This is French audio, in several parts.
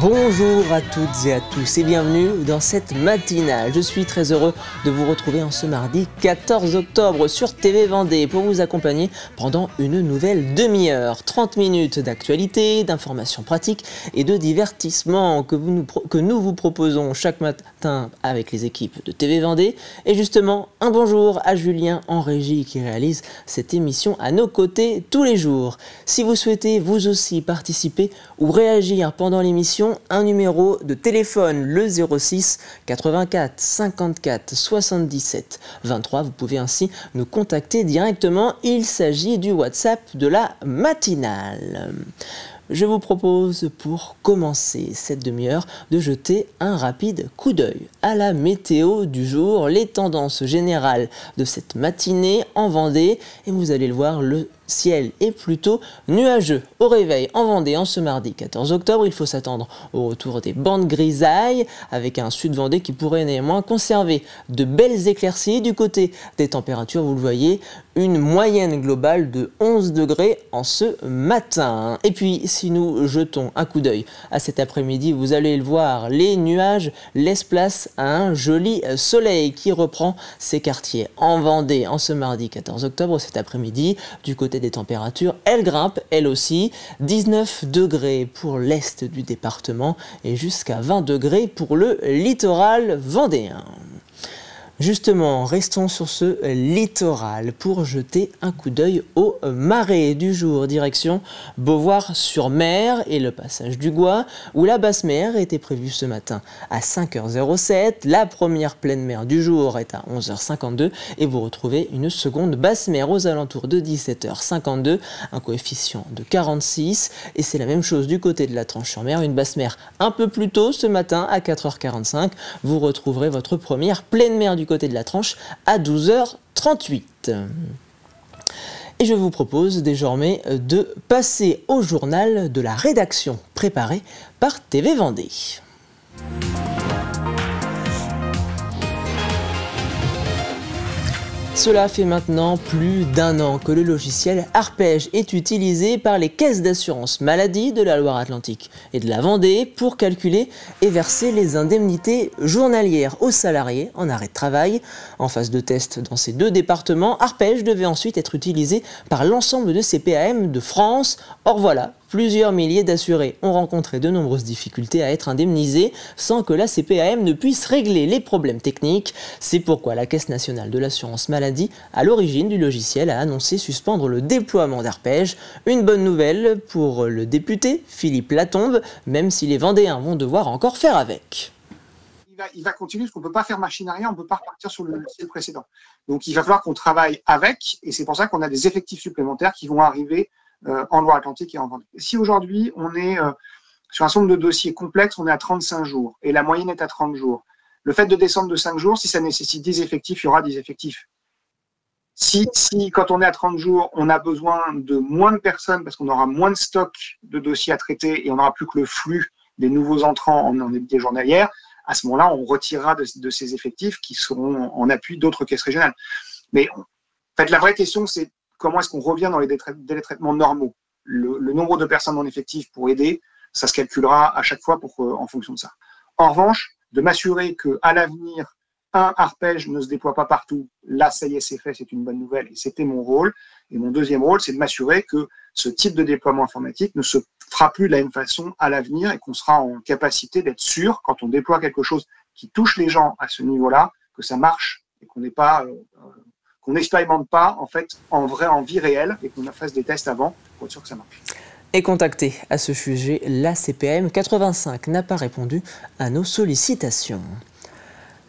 Bonjour à toutes et à tous et bienvenue dans cette matinale. Je suis très heureux de vous retrouver en ce mardi 14 octobre sur TV Vendée pour vous accompagner pendant une nouvelle demi-heure. 30 minutes d'actualité, d'informations pratiques et de divertissement que nous vous proposons chaque matin avec les équipes de TV Vendée. Et justement, un bonjour à Julien en régie qui réalise cette émission à nos côtés tous les jours. Si vous souhaitez vous aussi participer ou réagir pendant l'émission, un numéro de téléphone, le 06 84 54 77 23. Vous pouvez ainsi nous contacter directement. Il s'agit du WhatsApp de la matinale. Je vous propose pour commencer cette demi-heure de jeter un rapide coup d'œil à la météo du jour, les tendances générales de cette matinée en Vendée. Et vous allez le voir, le ciel est plutôt nuageux au réveil en Vendée en ce mardi 14 octobre. Il faut s'attendre au retour des bandes grisailles avec un sud Vendée qui pourrait néanmoins conserver de belles éclaircies. Du côté des températures, vous le voyez, une moyenne globale de 11 degrés en ce matin. Et puis, si nous jetons un coup d'œil à cet après-midi, vous allez le voir, les nuages laissent place à un joli soleil qui reprend ses quartiers en Vendée en ce mardi 14 octobre. Cet après-midi, du côté des températures, elles grimpent, elles aussi, 19 degrés pour l'est du département et jusqu'à 20 degrés pour le littoral vendéen. Justement, restons sur ce littoral pour jeter un coup d'œil au marais du jour, direction Beauvoir-sur-Mer et le passage du Gois, où la basse mer était prévue ce matin à 5h07. La première pleine mer du jour est à 11h52 et vous retrouvez une seconde basse mer aux alentours de 17h52, un coefficient de 46. Et c'est la même chose du côté de la Tranche-sur-Mer, une basse mer un peu plus tôt ce matin à 4h45. Vous retrouverez votre première pleine mer du côté de la Tranche à 12h38. Et je vous propose désormais de passer au journal de la rédaction préparé par TV Vendée. Cela fait maintenant plus d'un an que le logiciel Arpège est utilisé par les caisses d'assurance maladie de la Loire-Atlantique et de la Vendée pour calculer et verser les indemnités journalières aux salariés en arrêt de travail. En phase de test dans ces deux départements, Arpège devait ensuite être utilisé par l'ensemble de ces PAM de France. Or voilà, plusieurs milliers d'assurés ont rencontré de nombreuses difficultés à être indemnisés sans que la CPAM ne puisse régler les problèmes techniques. C'est pourquoi la Caisse nationale de l'assurance maladie, à l'origine du logiciel, a annoncé suspendre le déploiement d'Arpège. Une bonne nouvelle pour le député Philippe Latombe, même si les Vendéens vont devoir encore faire avec. Il va continuer parce qu'on ne peut pas faire machine arrière, on ne peut pas repartir sur le logiciel précédent. Donc il va falloir qu'on travaille avec, et c'est pour ça qu'on a des effectifs supplémentaires qui vont arriver en Loire-Atlantique et en Vendée. Si aujourd'hui on est sur un certain nombre de dossiers complexes, on est à 35 jours et la moyenne est à 30 jours. Le fait de descendre de 5 jours, si ça nécessite 10 effectifs, il y aura 10 effectifs. Si quand on est à 30 jours, on a besoin de moins de personnes parce qu'on aura moins de stock de dossiers à traiter et on n'aura plus que le flux des nouveaux entrants en indemnité journalière, à ce moment-là, on retirera de ces effectifs qui seront en appui d'autres caisses régionales. Mais en fait, la vraie question, c'est comment est-ce qu'on revient dans les délais de traitement normaux. Le nombre de personnes en effectif pour aider, ça se calculera à chaque fois en fonction de ça. En revanche, de m'assurer qu'à l'avenir, un Arpège ne se déploie pas partout, là, ça y est, c'est fait, c'est une bonne nouvelle, et c'était mon rôle. Et mon deuxième rôle, c'est de m'assurer que ce type de déploiement informatique ne se fera plus de la même façon à l'avenir et qu'on sera en capacité d'être sûr, quand on déploie quelque chose qui touche les gens à ce niveau-là, que ça marche et qu'on n'est pas... qu'on n'expérimente pas en fait en vie réelle et qu'on fasse des tests avant pour être sûr que ça marche. Et contacté à ce sujet, la CPAM 85 n'a pas répondu à nos sollicitations.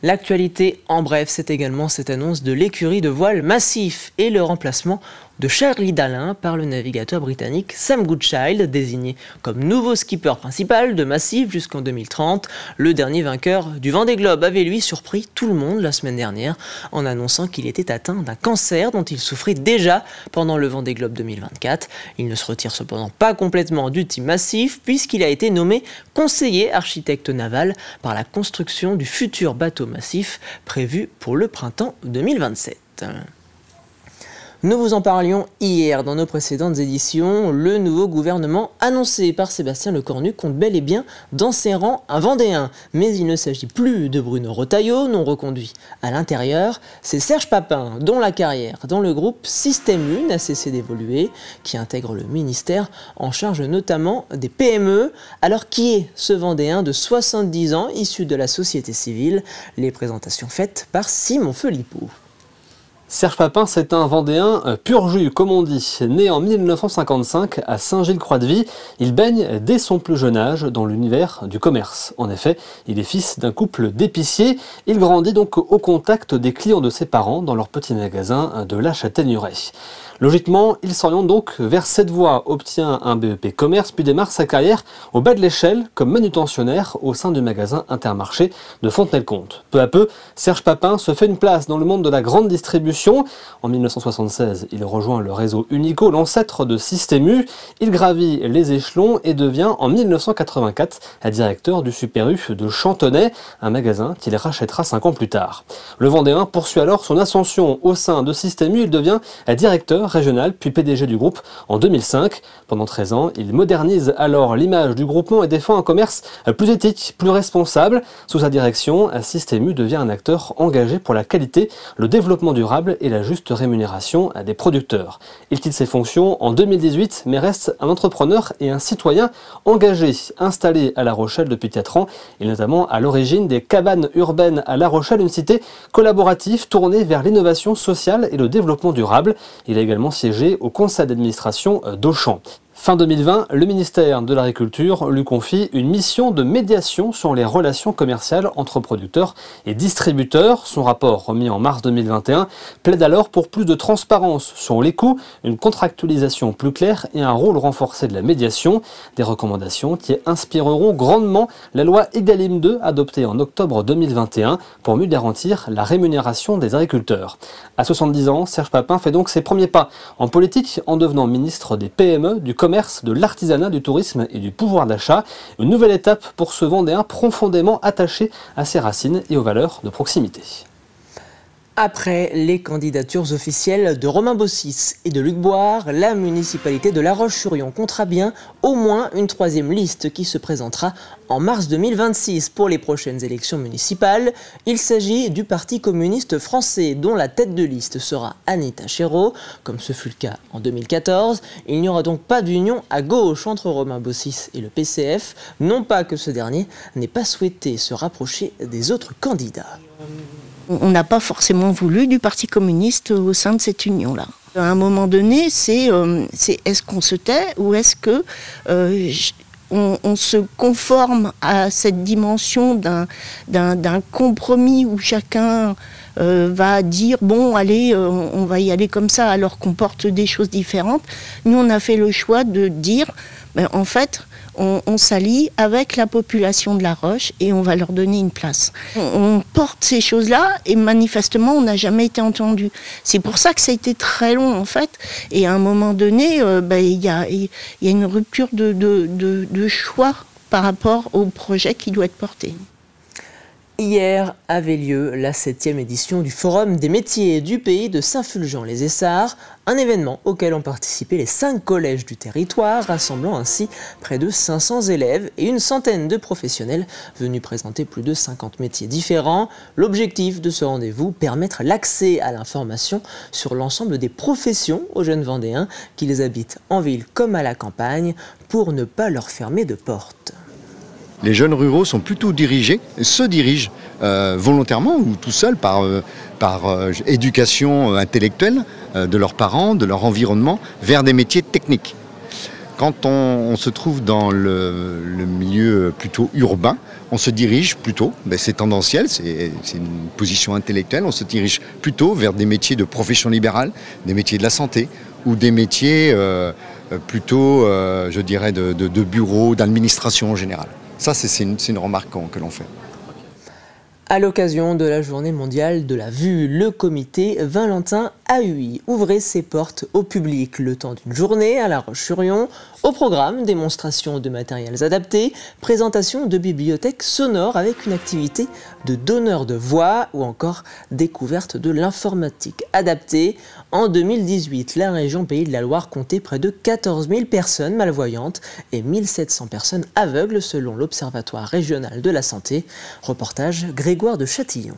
L'actualité en bref, c'est également cette annonce de l'écurie de voile Massif et le remplacement de Charlie Dalin par le navigateur britannique Sam Goodchild, désigné comme nouveau skipper principal de Massif jusqu'en 2030. Le dernier vainqueur du Vendée Globe avait lui surpris tout le monde la semaine dernière en annonçant qu'il était atteint d'un cancer dont il souffrait déjà pendant le Vendée Globe 2024. Il ne se retire cependant pas complètement du team Massif puisqu'il a été nommé conseiller architecte naval par la construction du futur bateau Massif prévu pour le printemps 2027. Nous vous en parlions hier dans nos précédentes éditions. Le nouveau gouvernement annoncé par Sébastien Lecornu compte bel et bien dans ses rangs un Vendéen. Mais il ne s'agit plus de Bruno Retailleau, non reconduit à l'intérieur. C'est Serge Papin, dont la carrière dans le groupe Système U n'a cessé d'évoluer, qui intègre le ministère en charge notamment des PME. Alors qui est ce Vendéen de 70 ans issu de la société civile? Les présentations faites par Simon Philippot. Serge Papin, c'est un Vendéen pur jus, comme on dit. Né en 1955 à Saint-Gilles-Croix-de-Vie, il baigne dès son plus jeune âge dans l'univers du commerce. En effet, il est fils d'un couple d'épiciers. Il grandit donc au contact des clients de ses parents dans leur petit magasin de La Châtaigneraie. Logiquement, il s'oriente donc vers cette voie, obtient un BEP commerce, puis démarre sa carrière au bas de l'échelle comme manutentionnaire au sein du magasin Intermarché de Fontenay-le-Comte. Peu à peu, Serge Papin se fait une place dans le monde de la grande distribution. En 1976, il rejoint le réseau Unico, l'ancêtre de Système U. Il gravit les échelons et devient en 1984 directeur du Super U de Chantenay, un magasin qu'il rachètera 5 ans plus tard. Le Vendéen poursuit alors son ascension au sein de Système U. Il devient directeur régional puis PDG du groupe en 2005. Pendant 13 ans, il modernise alors l'image du groupement et défend un commerce plus éthique, plus responsable. Sous sa direction, Système U devient un acteur engagé pour la qualité, le développement durable et la juste rémunération des producteurs. Il quitte ses fonctions en 2018 mais reste un entrepreneur et un citoyen engagé. Installé à La Rochelle depuis 4 ans, il est notamment à l'origine des cabanes urbaines à La Rochelle, une cité collaborative tournée vers l'innovation sociale et le développement durable. Il a également siégé au conseil d'administration d'Auchan. Fin 2020, le ministère de l'Agriculture lui confie une mission de médiation sur les relations commerciales entre producteurs et distributeurs. Son rapport, remis en mars 2021, plaide alors pour plus de transparence sur les coûts, une contractualisation plus claire et un rôle renforcé de la médiation. Des recommandations qui inspireront grandement la loi Egalim 2 adoptée en octobre 2021 pour mieux garantir la rémunération des agriculteurs. À 70 ans, Serge Papin fait donc ses premiers pas en politique en devenant ministre des PME, du commerce, de l'artisanat, du tourisme et du pouvoir d'achat. Une nouvelle étape pour ce Vendéen profondément attaché à ses racines et aux valeurs de proximité. Après les candidatures officielles de Romain Bossis et de Luc Boire, la municipalité de La Roche-sur-Yon comptera bien au moins une 3e liste qui se présentera en mars 2026 pour les prochaines élections municipales. Il s'agit du Parti communiste français dont la tête de liste sera Anita Chéreau, comme ce fut le cas en 2014. Il n'y aura donc pas d'union à gauche entre Romain Bossis et le PCF, non pas que ce dernier n'ait pas souhaité se rapprocher des autres candidats. On n'a pas forcément voulu du Parti communiste au sein de cette union-là. À un moment donné, c'est est-ce qu'on se tait ou est-ce que on se conforme à cette dimension d'un compromis où chacun va dire bon allez on va y aller comme ça alors qu'on porte des choses différentes. Nous on a fait le choix de dire en fait on s'allie avec la population de La Roche et on va leur donner une place. On porte ces choses-là et manifestement on n'a jamais été entendu. C'est pour ça que ça a été très long en fait. Et à un moment donné, il y a une rupture de choix par rapport au projet qui doit être porté. Hier avait lieu la 7e édition du Forum des métiers du pays de Saint-Fulgent-les-Essarts, un événement auquel ont participé les 5 collèges du territoire, rassemblant ainsi près de 500 élèves et une centaine de professionnels venus présenter plus de 50 métiers différents. L'objectif de ce rendez-vous, permettre l'accès à l'information sur l'ensemble des professions aux jeunes Vendéens, qu'ils habitent en ville comme à la campagne, pour ne pas leur fermer de porte. Les jeunes ruraux sont plutôt se dirigent volontairement ou tout seuls par éducation intellectuelle de leurs parents, de leur environnement, vers des métiers techniques. Quand on se trouve dans le milieu plutôt urbain, on se dirige plutôt, c'est tendanciel, c'est une position intellectuelle, on se dirige plutôt vers des métiers de profession libérale, des métiers de la santé ou des métiers plutôt, je dirais, de bureau, d'administration en général. Ça, c'est une remarque que l'on fait. À l'occasion de la journée mondiale de la vue, le comité Valentin AUI ouvrait ses portes au public le temps d'une journée à La Roche-sur-Yon. Au programme, démonstration de matériels adaptés, présentation de bibliothèques sonores avec une activité de donneur de voix ou encore découverte de l'informatique adaptée. En 2018, la région Pays de la Loire comptait près de 14 000 personnes malvoyantes et 1700 personnes aveugles selon l'Observatoire régional de la santé. Reportage Grégoire de Châtillon.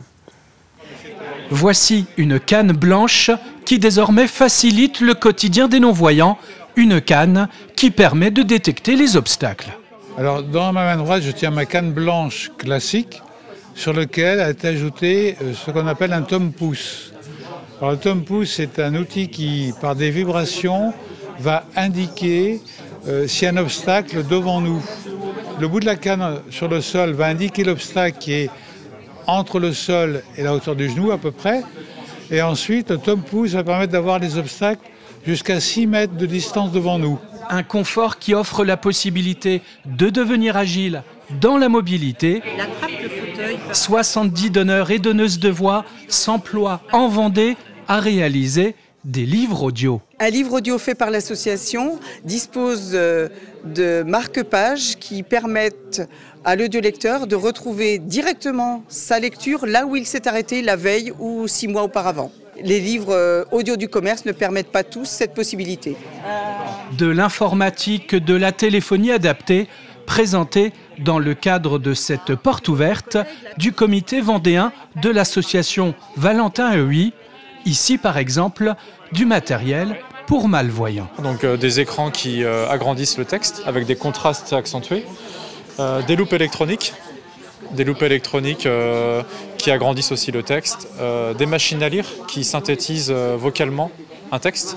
Voici une canne blanche qui désormais facilite le quotidien des non-voyants. Une canne qui permet de détecter les obstacles. Alors, dans ma main droite, je tiens ma canne blanche classique sur laquelle a été ajouté ce qu'on appelle un tome-pouce. Alors, le tome-pouce, c'est un outil qui, par des vibrations, va indiquer s'il y a un obstacle devant nous. Le bout de la canne sur le sol va indiquer l'obstacle qui est entre le sol et la hauteur du genou à peu près. Et ensuite, le tome-pouce va permettre d'avoir les obstacles jusqu'à 6 mètres de distance devant nous. Un confort qui offre la possibilité de devenir agile dans la mobilité. 70 donneurs et donneuses de voix s'emploient en Vendée à réaliser des livres audio. Un livre audio fait par l'association dispose de marque-pages qui permettent à l'audiolecteur de retrouver directement sa lecture là où il s'est arrêté la veille ou 6 mois auparavant. Les livres audio du commerce ne permettent pas tous cette possibilité. De l'informatique, de la téléphonie adaptée, présentée dans le cadre de cette porte ouverte du comité vendéen de l'association Valentin EUI. Ici, par exemple, du matériel pour malvoyants. Donc des écrans qui agrandissent le texte avec des contrastes accentués, des loupes électroniques. Qui agrandissent aussi le texte, des machines à lire qui synthétisent vocalement un texte.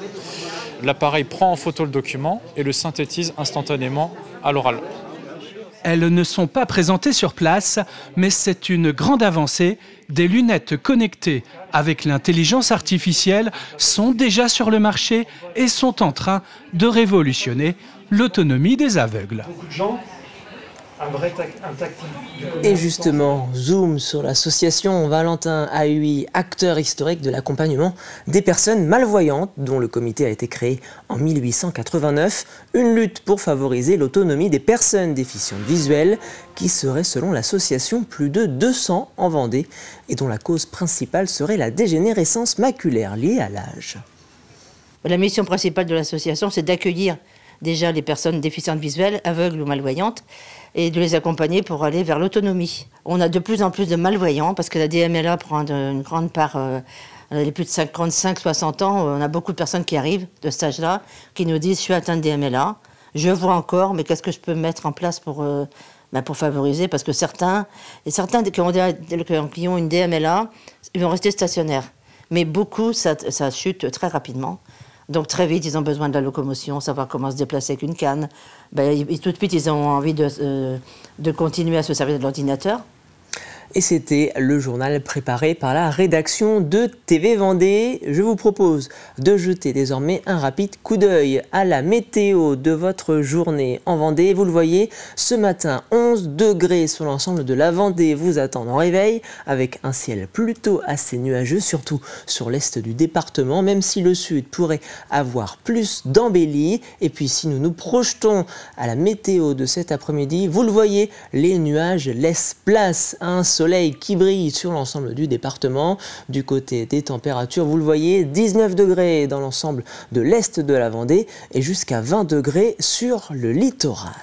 L'appareil prend en photo le document et le synthétise instantanément à l'oral. Elles ne sont pas présentées sur place, mais c'est une grande avancée. Des lunettes connectées avec l'intelligence artificielle sont déjà sur le marché et sont en train de révolutionner l'autonomie des aveugles. Beaucoup de gens. Et justement, zoom sur l'association Valentin EUI, acteur historique de l'accompagnement des personnes malvoyantes, dont le comité a été créé en 1889, une lutte pour favoriser l'autonomie des personnes déficientes visuelles, qui serait selon l'association plus de 200 en Vendée, et dont la cause principale serait la dégénérescence maculaire liée à l'âge. La mission principale de l'association, c'est d'accueillir déjà les personnes déficientes visuelles, aveugles ou malvoyantes, et de les accompagner pour aller vers l'autonomie. On a de plus en plus de malvoyants parce que la DMLA prend une grande part, les plus de 55-60 ans, on a beaucoup de personnes qui arrivent de cet âge-là, qui nous disent « je suis atteinte de DMLA, je vois encore, mais qu'est-ce que je peux mettre en place pour favoriser ?» Parce que certains qui ont une DMLA, ils vont rester stationnaires. Mais beaucoup, ça chute très rapidement. Donc très vite, ils ont besoin de la locomotion, savoir comment se déplacer avec une canne. Tout de suite, ils ont envie de continuer à se servir de l'ordinateur. Et c'était le journal préparé par la rédaction de TV Vendée. Je vous propose de jeter désormais un rapide coup d'œil à la météo de votre journée en Vendée. Vous le voyez, ce matin, 11 degrés sur l'ensemble de la Vendée vous attendent en réveil, avec un ciel plutôt assez nuageux, surtout sur l'est du département, même si le sud pourrait avoir plus d'embellie. Et puis si nous nous projetons à la météo de cet après-midi, vous le voyez, les nuages laissent place à un soleil qui brille sur l'ensemble du département. Du côté des températures, vous le voyez, 19 degrés dans l'ensemble de l'est de la Vendée et jusqu'à 20 degrés sur le littoral.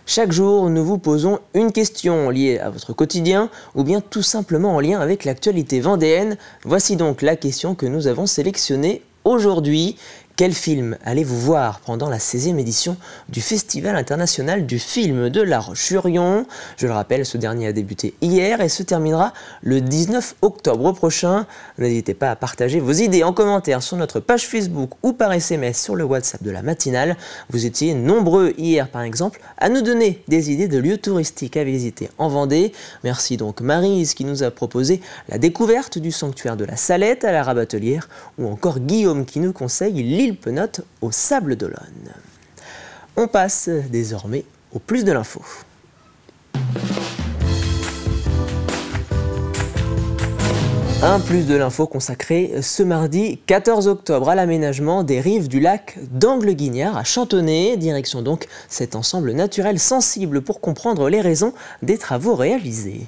Chaque jour, nous vous posons une question liée à votre quotidien ou bien tout simplement en lien avec l'actualité vendéenne. Voici donc la question que nous avons sélectionnée aujourd'hui. Quel film allez-vous voir pendant la 16e édition du Festival international du film de La Roche-sur-Yon? Je le rappelle, ce dernier a débuté hier et se terminera le 19 octobre prochain. N'hésitez pas à partager vos idées en commentaire sur notre page Facebook ou par SMS sur le WhatsApp de la matinale. Vous étiez nombreux hier par exemple à nous donner des idées de lieux touristiques à visiter en Vendée. Merci donc Maryse qui nous a proposé la découverte du sanctuaire de la Salette à la Rabatelière ou encore Guillaume qui nous conseille l'île Penotte au Sable d'Olonne. On passe désormais au plus de l'info. Un plus de l'info consacré ce mardi 14 octobre à l'aménagement des rives du lac d'Angle-Guignard à Chantonnay. Direction donc cet ensemble naturel sensible pour comprendre les raisons des travaux réalisés.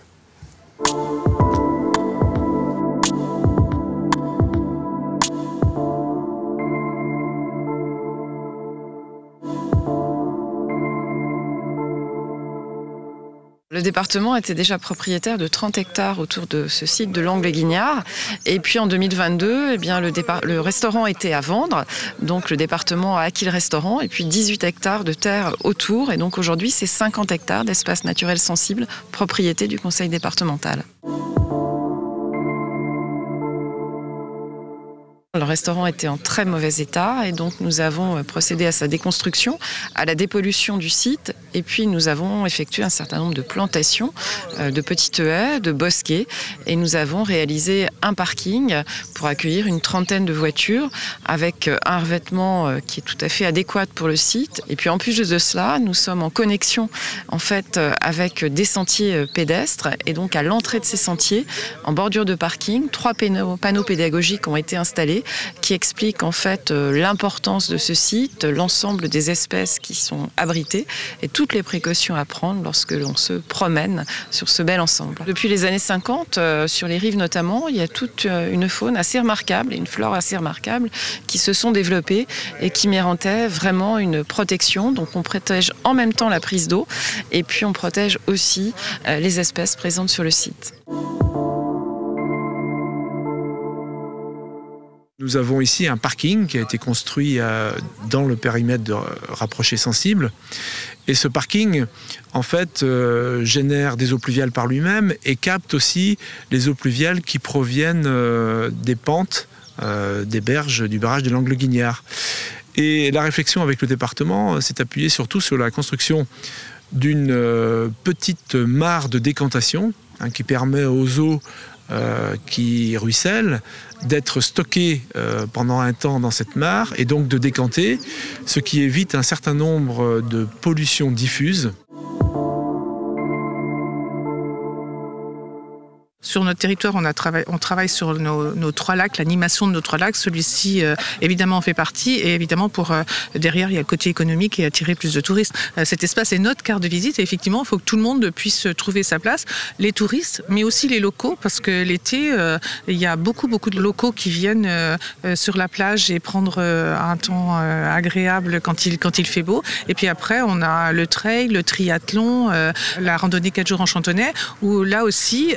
Le département était déjà propriétaire de 30 hectares autour de ce site de l'Angle-Guignard. Et puis en 2022, eh bien, le restaurant était à vendre. Donc le département a acquis le restaurant et puis 18 hectares de terre autour. Et donc aujourd'hui, c'est 50 hectares d'espace naturel sensible, propriété du conseil départemental. Le restaurant était en très mauvais état et donc nous avons procédé à sa déconstruction, à la dépollution du site et puis nous avons effectué un certain nombre de plantations, de petites haies, de bosquets et nous avons réalisé un parking pour accueillir une trentaine de voitures avec un revêtement qui est tout à fait adéquat pour le site. Et puis en plus de cela, nous sommes en connexion en fait avec des sentiers pédestres et donc à l'entrée de ces sentiers, en bordure de parking, 3 panneaux pédagogiques ont été installés qui explique en fait l'importance de ce site, l'ensemble des espèces qui sont abritées et toutes les précautions à prendre lorsque l'on se promène sur ce bel ensemble. Depuis les années 50, sur les rives notamment, il y a toute une faune assez remarquable et une flore assez remarquable qui se sont développées et qui méritaient vraiment une protection. Donc on protège en même temps la prise d'eau et puis on protège aussi les espèces présentes sur le site. Nous avons ici un parking qui a été construit dans le périmètre de rapproché sensible. Et ce parking, en fait, génère des eaux pluviales par lui-même et capte aussi les eaux pluviales qui proviennent des pentes des berges du barrage de l'Angle-Guignard. Et la réflexion avec le département s'est appuyée surtout sur la construction d'une petite mare de décantation qui permet aux eaux qui ruissellent d'être stockées pendant un temps dans cette mare et donc de décanter, ce qui évite un certain nombre de pollutions diffuses. Sur notre territoire, on travaille sur nos 3 lacs, l'animation de nos 3 lacs. Celui-ci, évidemment, en fait partie. Et évidemment, derrière, il y a le côté économique et attirer plus de touristes. Cet espace est notre carte de visite. Et effectivement, il faut que tout le monde puisse trouver sa place. Les touristes, mais aussi les locaux. Parce que l'été, il y a beaucoup de locaux qui viennent sur la plage et prendre un temps agréable quand il fait beau. Et puis après, on a le trail, le triathlon, la randonnée 4 jours en Chantonnay, où là aussi...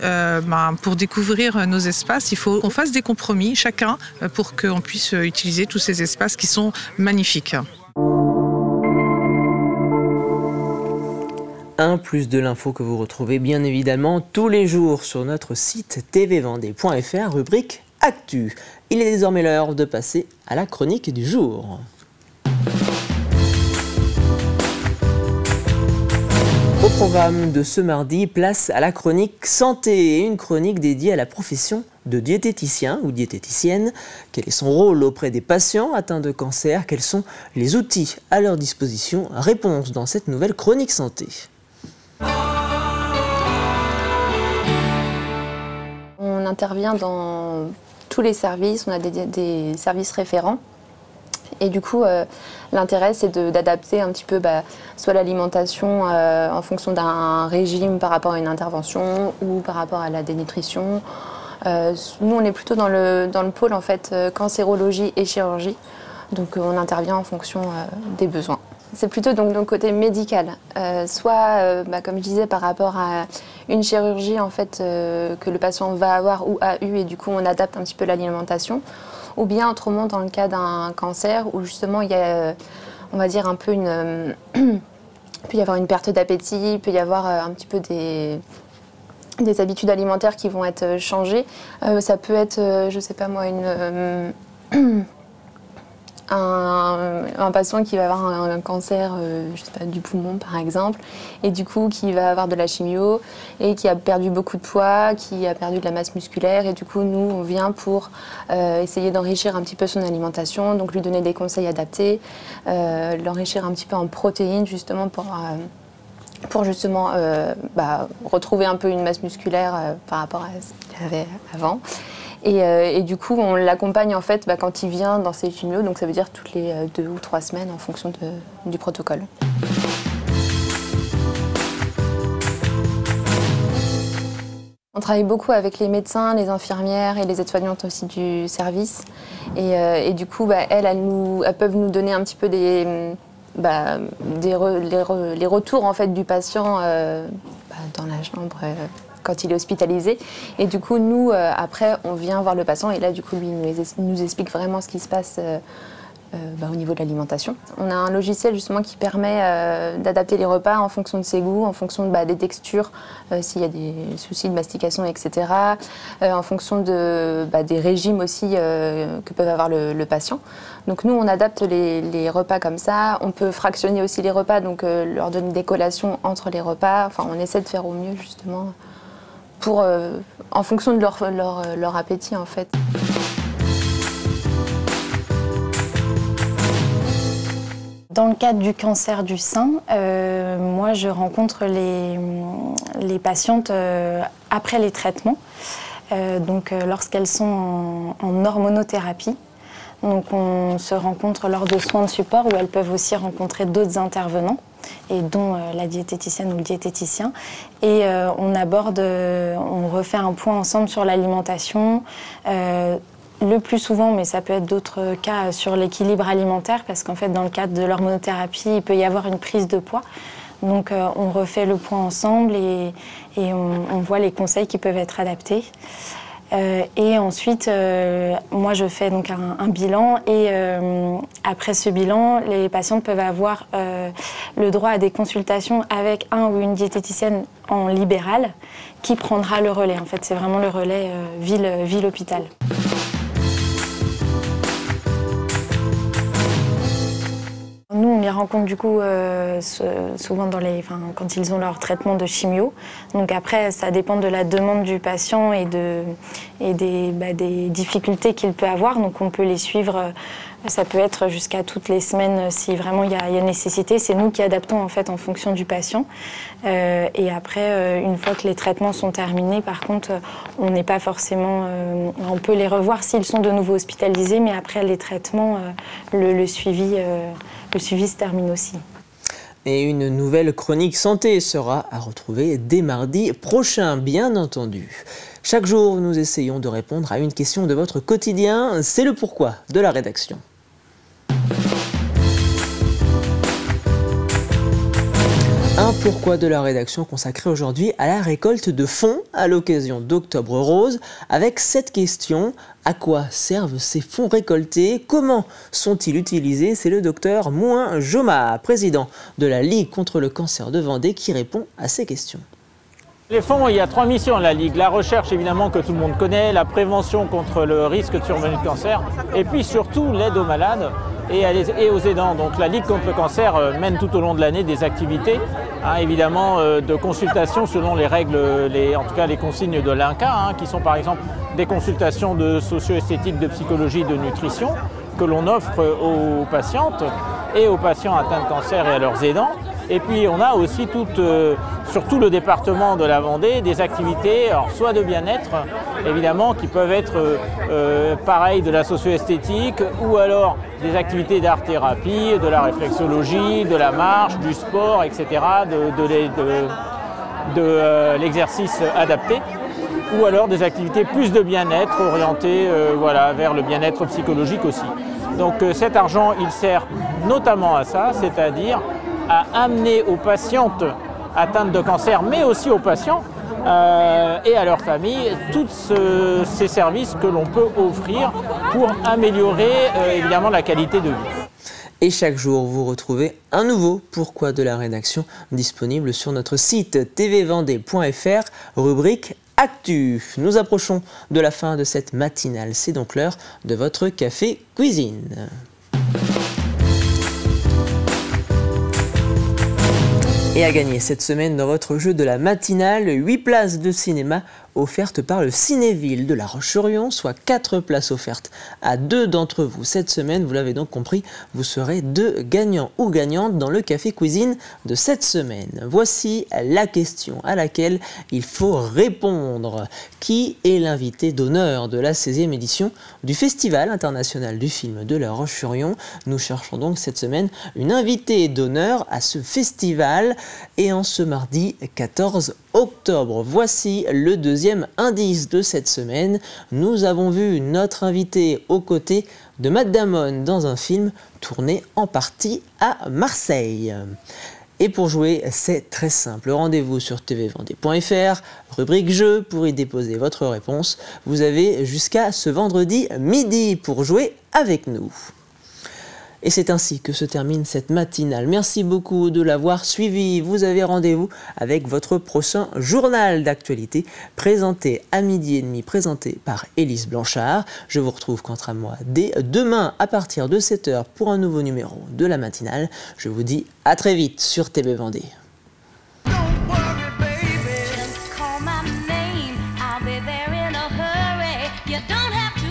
pour découvrir nos espaces, il faut qu'on fasse des compromis, chacun, pour qu'on puisse utiliser tous ces espaces qui sont magnifiques. Un plus de l'info que vous retrouvez bien évidemment tous les jours sur notre site tvvendée.fr, rubrique Actu. Il est désormais l'heure de passer à la chronique du jour. Au programme de ce mardi, place à la chronique santé, une chronique dédiée à la profession de diététicien ou diététicienne. Quel est son rôle auprès des patients atteints de cancer? Quels sont les outils à leur disposition? Réponse dans cette nouvelle chronique santé. On intervient dans tous les services, on a des services référents. Et du coup, l'intérêt, c'est d'adapter un petit peu soit l'alimentation en fonction d'un régime par rapport à une intervention ou par rapport à la dénutrition. Nous, on est plutôt dans le pôle en fait, cancérologie et chirurgie. Donc, on intervient en fonction des besoins. C'est plutôt donc le côté médical, soit, comme je disais, par rapport à une chirurgie en fait, que le patient va avoir ou a eu et du coup, on adapte un petit peu l'alimentation. Ou bien autrement dans le cas d'un cancer où justement il y a, on va dire un peu une, il peut y avoir une perte d'appétit, il peut y avoir un petit peu des habitudes alimentaires qui vont être changées. Ça peut être, je sais pas moi, un patient qui va avoir un cancer je sais pas, du poumon par exemple, et du coup qui va avoir de la chimio et qui a perdu beaucoup de poids, qui a perdu de la masse musculaire, et du coup nous on vient pour essayer d'enrichir un petit peu son alimentation, donc lui donner des conseils adaptés, l'enrichir un petit peu en protéines justement pour justement retrouver un peu une masse musculaire par rapport à ce qu'il avait avant. Et du coup, on l'accompagne en fait quand il vient dans ses chimios, donc ça veut dire toutes les 2 ou 3 semaines en fonction du protocole. On travaille beaucoup avec les médecins, les infirmières et les aides-soignantes aussi du service. Et du coup, elles peuvent nous donner un petit peu les retours en fait, du patient dans la chambre quand il est hospitalisé. Et du coup, nous, après, on vient voir le patient et là, du coup, lui, il nous explique vraiment ce qui se passe au niveau de l'alimentation. On a un logiciel justement qui permet d'adapter les repas en fonction de ses goûts, en fonction des textures, s'il y a des soucis de mastication, etc. En fonction des régimes aussi que peuvent avoir le patient. Donc nous, on adapte les repas comme ça. On peut fractionner aussi les repas, donc leur donner des collations entre les repas. Enfin, on essaie de faire au mieux justement en fonction de leur appétit en fait. Dans le cadre du cancer du sein, moi je rencontre les patientes après les traitements, lorsqu'elles sont en hormonothérapie. Donc on se rencontre lors de soins de support où elles peuvent aussi rencontrer d'autres intervenants, et dont la diététicienne ou le diététicien. Et on refait un point ensemble sur l'alimentation, le plus souvent, mais ça peut être d'autres cas, sur l'équilibre alimentaire, parce qu'en fait, dans le cadre de l'hormonothérapie, il peut y avoir une prise de poids. Donc, on refait le point ensemble et on voit les conseils qui peuvent être adaptés. Et ensuite, moi, je fais donc un bilan et après ce bilan, les patientes peuvent avoir le droit à des consultations avec un ou une diététicienne en libéral qui prendra le relais. En fait, c'est vraiment le relais ville-hôpital. Nous, on les rencontre du coup souvent quand ils ont leur traitement de chimio. Donc après, ça dépend de la demande du patient et des difficultés qu'il peut avoir. Donc on peut les suivre, ça peut être jusqu'à toutes les semaines si vraiment il y a nécessité. C'est nous qui adaptons en fait en fonction du patient. Et après, une fois que les traitements sont terminés, par contre, on n'est pas forcément... on peut les revoir s'ils sont de nouveau hospitalisés, mais après les traitements, le suivi se termine aussi. Et une nouvelle chronique santé sera à retrouver dès mardi prochain, bien entendu. Chaque jour, nous essayons de répondre à une question de votre quotidien. C'est le pourquoi de la rédaction. Un pourquoi de la rédaction consacré aujourd'hui à la récolte de fonds à l'occasion d'Octobre Rose avec cette question: à quoi servent ces fonds récoltés? Comment sont-ils utilisés? C'est le docteur Mouin Joma, président de la Ligue contre le cancer de Vendée, qui répond à ces questions. Les fonds, il y a 3 missions à la Ligue. La recherche, évidemment, que tout le monde connaît, la prévention contre le risque de survenue de cancer, et puis surtout l'aide aux malades et aux aidants. Donc la Ligue contre le cancer mène tout au long de l'année des activités, évidemment, de consultation selon les règles, en tout cas les consignes de l'INCa, qui sont par exemple des consultations de socio-esthétique, de psychologie, de nutrition, que l'on offre aux patientes et aux patients atteints de cancer et à leurs aidants. Et puis on a aussi sur tout le département de la Vendée des activités, alors soit de bien-être évidemment, qui peuvent être pareil de la socio-esthétique, ou alors des activités d'art-thérapie, de la réflexologie, de la marche, du sport, etc., de l'exercice adapté, ou alors des activités plus de bien-être orientées vers le bien-être psychologique aussi. Donc cet argent, il sert notamment à ça, c'est-à-dire à amener aux patientes atteintes de cancer, mais aussi aux patients et à leurs familles, tous ces services que l'on peut offrir pour améliorer évidemment la qualité de vie. Et chaque jour, vous retrouvez un nouveau pourquoi de la rédaction disponible sur notre site tvvendée.fr, rubrique Actu. Nous approchons de la fin de cette matinale, c'est donc l'heure de votre café cuisine. Et à gagner cette semaine dans votre jeu de la matinale, 8 places de cinéma offertes par le Cinéville de La Roche-sur-Yon, soit 4 places offertes à 2 d'entre vous. Cette semaine, vous l'avez donc compris, vous serez 2 gagnants ou gagnantes dans le Café Cuisine de cette semaine. Voici la question à laquelle il faut répondre. Qui est l'invité d'honneur de la 16e édition du Festival international du film de La Roche-sur-Yon? Nous cherchons donc cette semaine une invitée d'honneur à ce festival et en ce mardi 14 octobre. Voici le deuxième indice de cette semaine. Nous avons vu notre invité aux côtés de Matt Damon dans un film tourné en partie à Marseille. Et pour jouer, c'est très simple. Rendez-vous sur tvvendée.fr, rubrique jeu, pour y déposer votre réponse. Vous avez jusqu'à ce vendredi midi pour jouer avec nous. Et c'est ainsi que se termine cette matinale. Merci beaucoup de l'avoir suivi. Vous avez rendez-vous avec votre prochain journal d'actualité présenté à 12h30, présenté par Élise Blanchard. Je vous retrouve quant à moi dès demain à partir de 7h pour un nouveau numéro de la matinale. Je vous dis à très vite sur TV Vendée. Don't worry, baby. Just call my name. I'll be there in a hurry. You don't have to